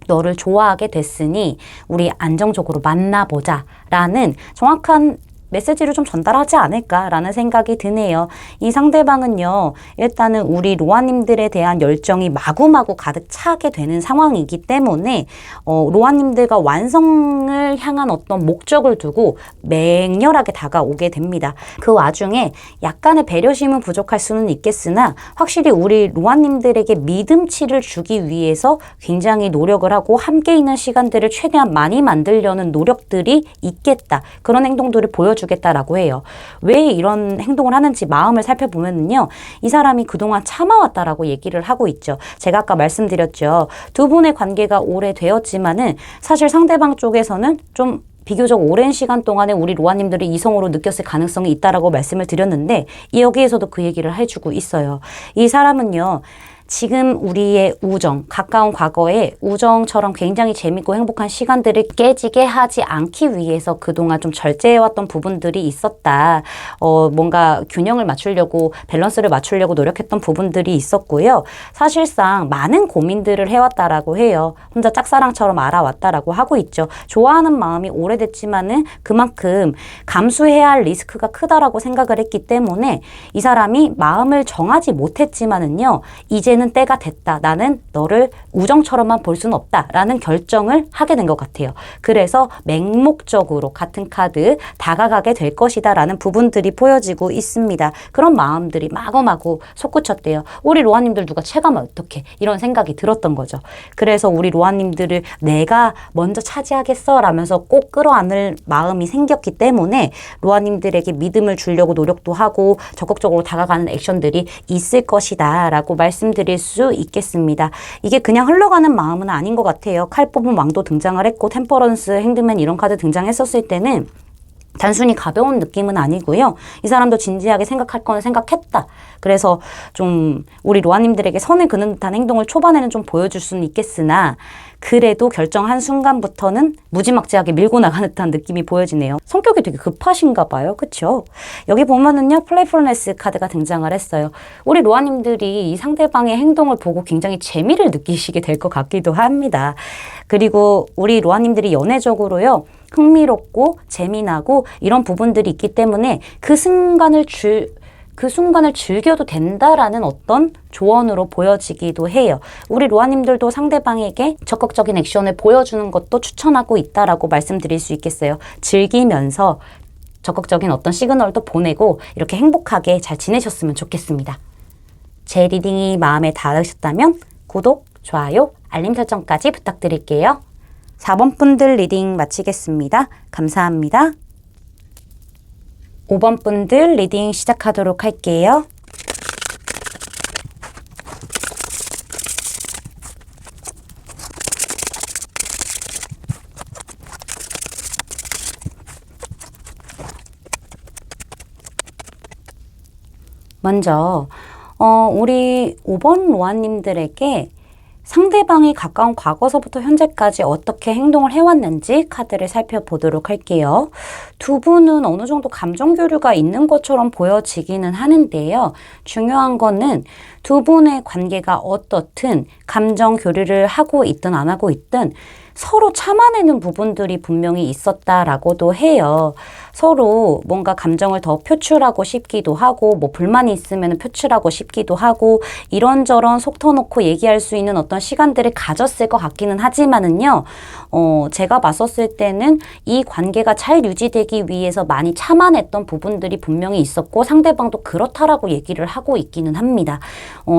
너를 좋아하게 됐으니 우리 안정적으로 만나보자 라는 정확한 메시지를 좀 전달하지 않을까라는 생각이 드네요. 이 상대방은요, 일단은 우리 로아님들에 대한 열정이 마구마구 가득 차게 되는 상황이기 때문에 로아님들과 완성을 향한 어떤 목적을 두고 맹렬하게 다가오게 됩니다. 그 와중에 약간의 배려심은 부족할 수는 있겠으나 확실히 우리 로아님들에게 믿음치를 주기 위해서 굉장히 노력을 하고 함께 있는 시간들을 최대한 많이 만들려는 노력들이 있겠다. 그런 행동들을 보여주겠다라고 해요. 왜 이런 행동을 하는지 마음을 살펴보면요, 이 사람이 그동안 참아왔다라고 얘기를 하고 있죠. 제가 아까 말씀드렸죠. 두 분의 관계가 오래되었지만은 사실 상대방 쪽에서는 좀 비교적 오랜 시간 동안에 우리 로아님들이 이성으로 느꼈을 가능성이 있다라고 말씀을 드렸는데, 여기에서도 그 얘기를 해주고 있어요. 이 사람은요, 지금 우리의 우정, 가까운 과거의 우정처럼 굉장히 재밌고 행복한 시간들을 깨지게 하지 않기 위해서 그동안 좀 절제해왔던 부분들이 있었다. 뭔가 균형을 맞추려고, 밸런스를 맞추려고 노력했던 부분들이 있었고요. 사실상 많은 고민들을 해왔다라고 해요. 혼자 짝사랑처럼 알아왔다라고 하고 있죠. 좋아하는 마음이 오래됐지만은 그만큼 감수해야 할 리스크가 크다라고 생각을 했기 때문에 이 사람이 마음을 정하지 못했지만은요, 이제는 때가 됐다. 나는 너를 우정처럼만 볼 수는 없다. 라는 결정을 하게 된 것 같아요. 그래서 맹목적으로 같은 카드 다가가게 될 것이다. 라는 부분들이 보여지고 있습니다. 그런 마음들이 마구마구 솟구쳤대요. 우리 로아님들 누가 체감하면 어떡해. 이런 생각이 들었던 거죠. 그래서 우리 로아님들을 내가 먼저 차지하겠어. 라면서 꼭 끌어안을 마음이 생겼기 때문에 로아님들에게 믿음을 주려고 노력도 하고 적극적으로 다가가는 액션들이 있을 것이다. 라고 말씀드릴 수 있겠습니다. 이게 그냥 흘러가는 마음은 아닌 것 같아요. 칼 뽑은 왕도 등장을 했고 템퍼런스, 핸드맨 이런 카드 등장했었을 때는 단순히 가벼운 느낌은 아니고요. 이 사람도 진지하게 생각할 거는 생각했다. 그래서 좀 우리 로아님들에게 선을 그는 듯한 행동을 초반에는 좀 보여줄 수는 있겠으나 그래도 결정한 순간부터는 무지막지하게 밀고 나가는 듯한 느낌이 보여지네요. 성격이 되게 급하신가 봐요. 그쵸? 여기 보면은요. 플레이풀네스 카드가 등장을 했어요. 우리 로아님들이 이 상대방의 행동을 보고 굉장히 재미를 느끼시게 될 것 같기도 합니다. 그리고 우리 로아님들이 연애적으로요. 흥미롭고 재미나고 이런 부분들이 있기 때문에 그 순간을 즐겨도 된다라는 어떤 조언으로 보여지기도 해요. 우리 로아님들도 상대방에게 적극적인 액션을 보여주는 것도 추천하고 있다라고 말씀드릴 수 있겠어요. 즐기면서 적극적인 어떤 시그널도 보내고 이렇게 행복하게 잘 지내셨으면 좋겠습니다. 제 리딩이 마음에 닿으셨다면 구독, 좋아요, 알림 설정까지 부탁드릴게요. 4번 분들 리딩 마치겠습니다. 감사합니다. 5번 분들 리딩 시작하도록 할게요. 먼저 우리 5번 로아님들에게 상대방이 가까운 과거서부터 현재까지 어떻게 행동을 해왔는지 카드를 살펴보도록 할게요. 두 분은 어느 정도 감정 교류가 있는 것처럼 보여지기는 하는데요. 중요한 거는 두 분의 관계가 어떻든 감정 교류를 하고 있든 안 하고 있든 서로 참아내는 부분들이 분명히 있었다라고도 해요. 서로 뭔가 감정을 더 표출하고 싶기도 하고 뭐 불만이 있으면 표출하고 싶기도 하고 이런저런 속 터놓고 얘기할 수 있는 어떤 시간들을 가졌을 것 같기는 하지만은요. 제가 봤었을 때는 이 관계가 잘 유지되기 위해서 많이 참아냈던 부분들이 분명히 있었고 상대방도 그렇다라고 얘기를 하고 있기는 합니다.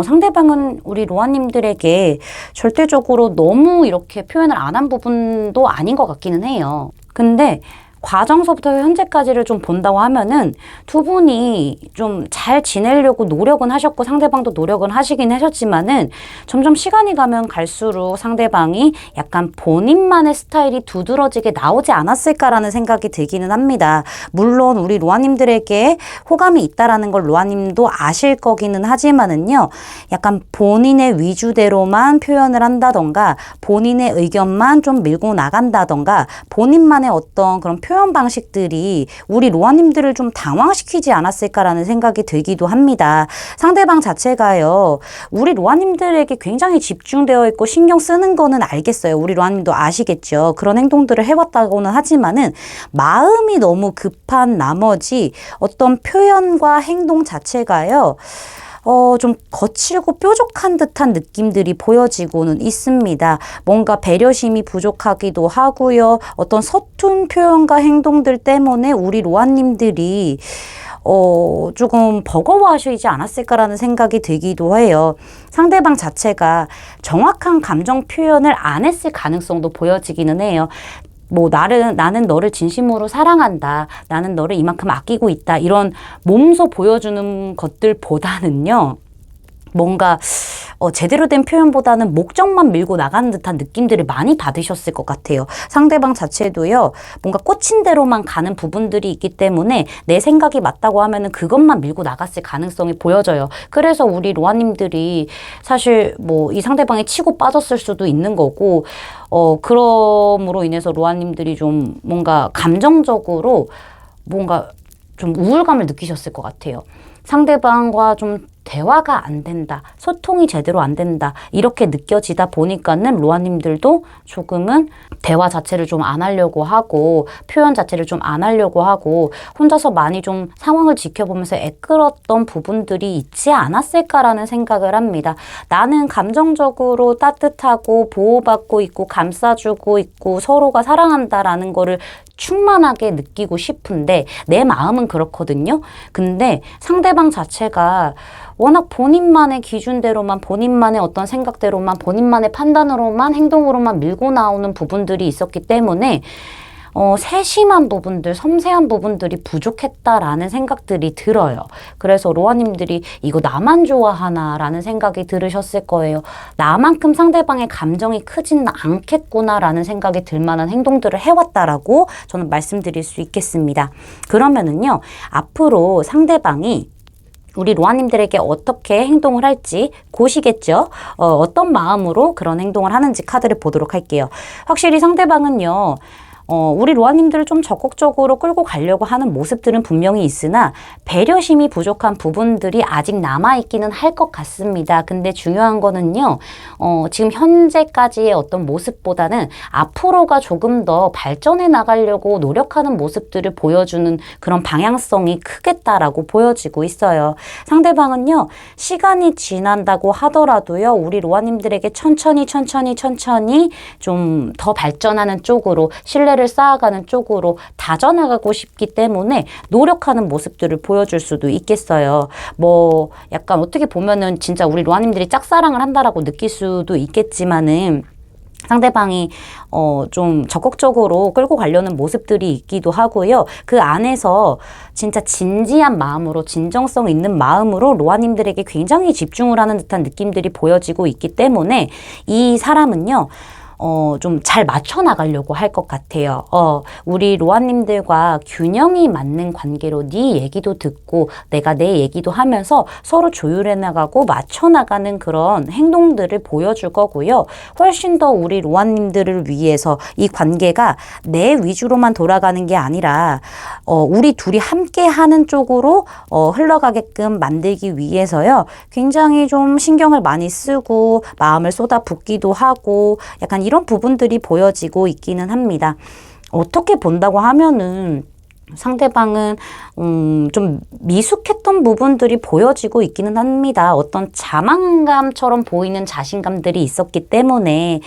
상대방은 우리 로아님들에게 절대적으로 너무 이렇게 표현을 안 한 부분도 아닌 것 같기는 해요. 근데 과정서부터 현재까지를 좀 본다고 하면은 두 분이 좀 잘 지내려고 노력은 하셨고 상대방도 노력은 하시긴 하셨지만은 점점 시간이 가면 갈수록 상대방이 약간 본인만의 스타일이 두드러지게 나오지 않았을까라는 생각이 들기는 합니다. 물론 우리 로아님들에게 호감이 있다라는 걸 로아님도 아실 거기는 하지만은요. 약간 본인의 위주대로만 표현을 한다던가 본인의 의견만 좀 밀고 나간다던가 본인만의 어떤 그런 표현 방식들이 우리 로아님들을 좀 당황시키지 않았을까라는 생각이 들기도 합니다. 상대방 자체가요. 우리 로아님들에게 굉장히 집중되어 있고 신경 쓰는 거는 알겠어요. 우리 로아님도 아시겠죠. 그런 행동들을 해왔다고는 하지만은 마음이 너무 급한 나머지 어떤 표현과 행동 자체가요. 좀 거칠고 뾰족한 듯한 느낌들이 보여지고는 있습니다. 뭔가 배려심이 부족하기도 하고요. 어떤 서툰 표현과 행동들 때문에 우리 로아님들이 조금 버거워하시지 않았을까라는 생각이 들기도 해요. 상대방 자체가 정확한 감정 표현을 안 했을 가능성도 보여지기는 해요. 뭐 나는 너를 진심으로 사랑한다. 나는 너를 이만큼 아끼고 있다. 이런 몸소 보여주는 것들보다는요. 뭔가 제대로 된 표현보다는 목적만 밀고 나가는 듯한 느낌들을 많이 받으셨을 것 같아요. 상대방 자체도요. 뭔가 꽂힌 대로만 가는 부분들이 있기 때문에 내 생각이 맞다고 하면은 그것만 밀고 나갔을 가능성이 보여져요. 그래서 우리 로아님들이 사실 뭐 이 상대방이 치고 빠졌을 수도 있는 거고 그럼으로 인해서 로아님들이 좀 뭔가 감정적으로 뭔가 좀 우울감을 느끼셨을 것 같아요. 상대방과 좀 대화가 안 된다. 소통이 제대로 안 된다. 이렇게 느껴지다 보니까는 로아님들도 조금은 대화 자체를 좀 안 하려고 하고 표현 자체를 좀 안 하려고 하고 혼자서 많이 좀 상황을 지켜보면서 애끌었던 부분들이 있지 않았을까라는 생각을 합니다. 나는 감정적으로 따뜻하고 보호받고 있고 감싸주고 있고 서로가 사랑한다라는 거를 충만하게 느끼고 싶은데 내 마음은 그렇거든요. 근데 상대방 자체가 워낙 본인만의 기준대로만 본인만의 어떤 생각대로만 본인만의 판단으로만 행동으로만 밀고 나오는 부분들이 있었기 때문에 세심한 부분들, 섬세한 부분들이 부족했다라는 생각들이 들어요. 그래서 로아님들이 이거 나만 좋아하나라는 생각이 들으셨을 거예요. 나만큼 상대방의 감정이 크지는 않겠구나라는 생각이 들 만한 행동들을 해왔다라고 저는 말씀드릴 수 있겠습니다. 그러면은요, 앞으로 상대방이 우리 로아님들에게 어떻게 행동을 할지 보시겠죠? 어떤 마음으로 그런 행동을 하는지 카드를 보도록 할게요. 확실히 상대방은요, 우리 로아님들을 좀 적극적으로 끌고 가려고 하는 모습들은 분명히 있으나 배려심이 부족한 부분들이 아직 남아있기는 할 것 같습니다. 근데 중요한 거는요, 지금 현재까지의 어떤 모습보다는 앞으로가 조금 더 발전해 나가려고 노력하는 모습들을 보여주는 그런 방향성이 크겠다라고 보여지고 있어요. 상대방은요, 시간이 지난다고 하더라도요, 우리 로아님들에게 천천히 좀 더 발전하는 쪽으로 신뢰를 쌓아가는 쪽으로 다져나가고 싶기 때문에 노력하는 모습들을 보여줄 수도 있겠어요. 뭐 약간 어떻게 보면은 진짜 우리 로아님들이 짝사랑을 한다라고 느낄 수도 있겠지만은 상대방이 좀 적극적으로 끌고 가려는 모습들이 있기도 하고요. 그 안에서 진짜 진지한 마음으로, 진정성 있는 마음으로 로아님들에게 굉장히 집중을 하는 듯한 느낌들이 보여지고 있기 때문에 이 사람은요, 좀 잘 맞춰 나가려고 할 것 같아요. 우리 로아님들과 균형이 맞는 관계로 네 얘기도 듣고 내가 내 얘기도 하면서 서로 조율해 나가고 맞춰 나가는 그런 행동들을 보여줄 거고요. 훨씬 더 우리 로아님들을 위해서 이 관계가 내 위주로만 돌아가는 게 아니라 우리 둘이 함께 하는 쪽으로 흘러가게끔 만들기 위해서요. 굉장히 좀 신경을 많이 쓰고 마음을 쏟아붓기도 하고 약간 이런 부분들이 보여지고 있기는 합니다. 어떻게 본다고 하면은 상대방은 좀 미숙했던 부분들이 보여지고 있기는 합니다. 어떤 자만감처럼 보이는 자신감들이 있었기 때문에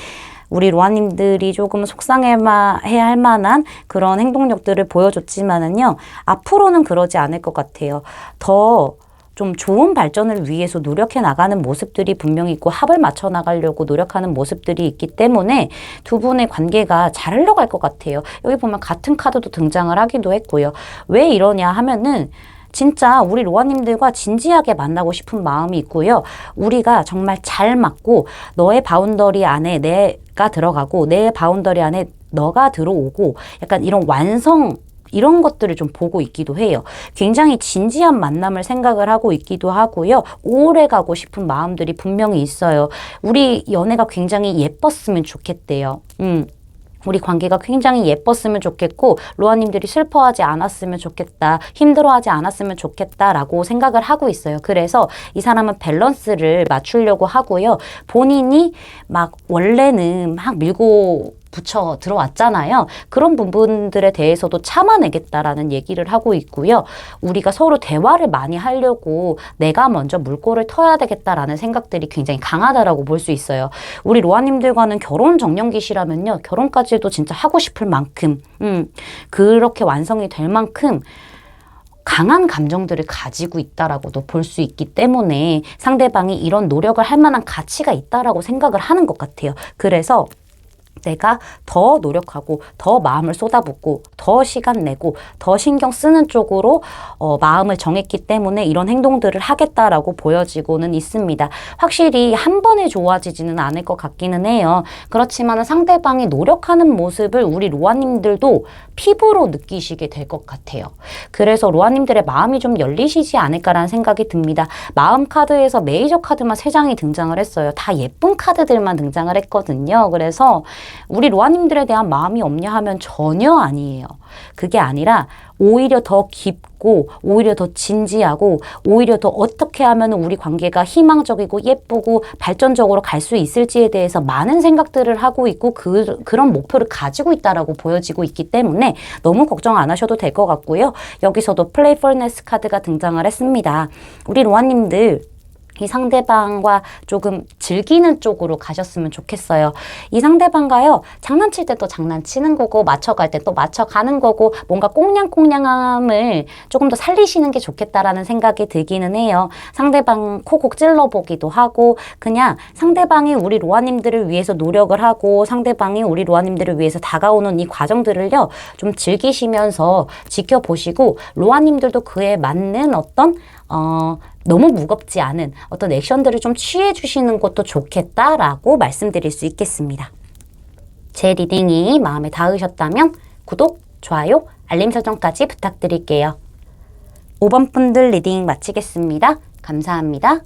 우리 로아님들이 조금 속상해야 할 만한 그런 행동력들을 보여줬지만은요, 앞으로는 그러지 않을 것 같아요. 더 좀 좋은 발전을 위해서 노력해 나가는 모습들이 분명히 있고 합을 맞춰 나가려고 노력하는 모습들이 있기 때문에 두 분의 관계가 잘 흘러갈 것 같아요. 여기 보면 같은 카드도 등장을 하기도 했고요. 왜 이러냐 하면은 진짜 우리 로아님들과 진지하게 만나고 싶은 마음이 있고요. 우리가 정말 잘 맞고 너의 바운더리 안에 내가 들어가고 내 바운더리 안에 너가 들어오고 약간 이런 이런 것들을 좀 보고 있기도 해요. 굉장히 진지한 만남을 생각을 하고 있기도 하고요. 오래 가고 싶은 마음들이 분명히 있어요. 우리 연애가 굉장히 예뻤으면 좋겠대요. 우리 관계가 굉장히 예뻤으면 좋겠고 로아님들이 슬퍼하지 않았으면 좋겠다, 힘들어하지 않았으면 좋겠다라고 생각을 하고 있어요. 그래서 이 사람은 밸런스를 맞추려고 하고요. 본인이 막 원래는 막 밀고 붙여 들어왔잖아요. 그런 부분들에 대해서도 참아내겠다라는 얘기를 하고 있고요. 우리가 서로 대화를 많이 하려고 내가 먼저 물꼬를 터야 되겠다라는 생각들이 굉장히 강하다라고 볼 수 있어요. 우리 로아님들과는 결혼 정년기시라면요, 결혼까지도 진짜 하고 싶을 만큼 그렇게 완성이 될 만큼 강한 감정들을 가지고 있다라고도 볼 수 있기 때문에 상대방이 이런 노력을 할 만한 가치가 있다라고 생각을 하는 것 같아요. 그래서 내가 더 노력하고 더 마음을 쏟아붓고 더 시간 내고 더 신경 쓰는 쪽으로 마음을 정했기 때문에 이런 행동들을 하겠다라고 보여지고는 있습니다. 확실히 한 번에 좋아지지는 않을 것 같기는 해요. 그렇지만 상대방이 노력하는 모습을 우리 로아님들도 피부로 느끼시게 될 것 같아요. 그래서 로아님들의 마음이 좀 열리시지 않을까라는 생각이 듭니다. 마음 카드에서 메이저 카드만 3장이 등장을 했어요. 다 예쁜 카드들만 등장을 했거든요. 그래서 우리 로아님들에 대한 마음이 없냐 하면 전혀 아니에요. 그게 아니라 오히려 더 깊고 오히려 더 진지하고 오히려 더 어떻게 하면 우리 관계가 희망적이고 예쁘고 발전적으로 갈 수 있을지에 대해서 많은 생각들을 하고 있고 그런 목표를 가지고 있다라고 보여지고 있기 때문에 너무 걱정 안 하셔도 될 것 같고요. 여기서도 플레이풀네스 카드가 등장을 했습니다. 우리 로아님들 이 상대방과 조금 즐기는 쪽으로 가셨으면 좋겠어요. 이 상대방과요, 장난칠 때 또 장난치는 거고, 맞춰갈 때 또 맞춰가는 거고, 뭔가 꽁냥꽁냥함을 조금 더 살리시는 게 좋겠다라는 생각이 들기는 해요. 상대방 코곡 찔러보기도 하고, 그냥 상대방이 우리 로아님들을 위해서 노력을 하고, 상대방이 우리 로아님들을 위해서 다가오는 이 과정들을요, 좀 즐기시면서 지켜보시고, 로아님들도 그에 맞는 어떤 너무 무겁지 않은 어떤 액션들을 좀 취해 주시는 것도 좋겠다라고 말씀드릴 수 있겠습니다. 제 리딩이 마음에 닿으셨다면 구독, 좋아요, 알림 설정까지 부탁드릴게요. 5번 분들 리딩 마치겠습니다. 감사합니다.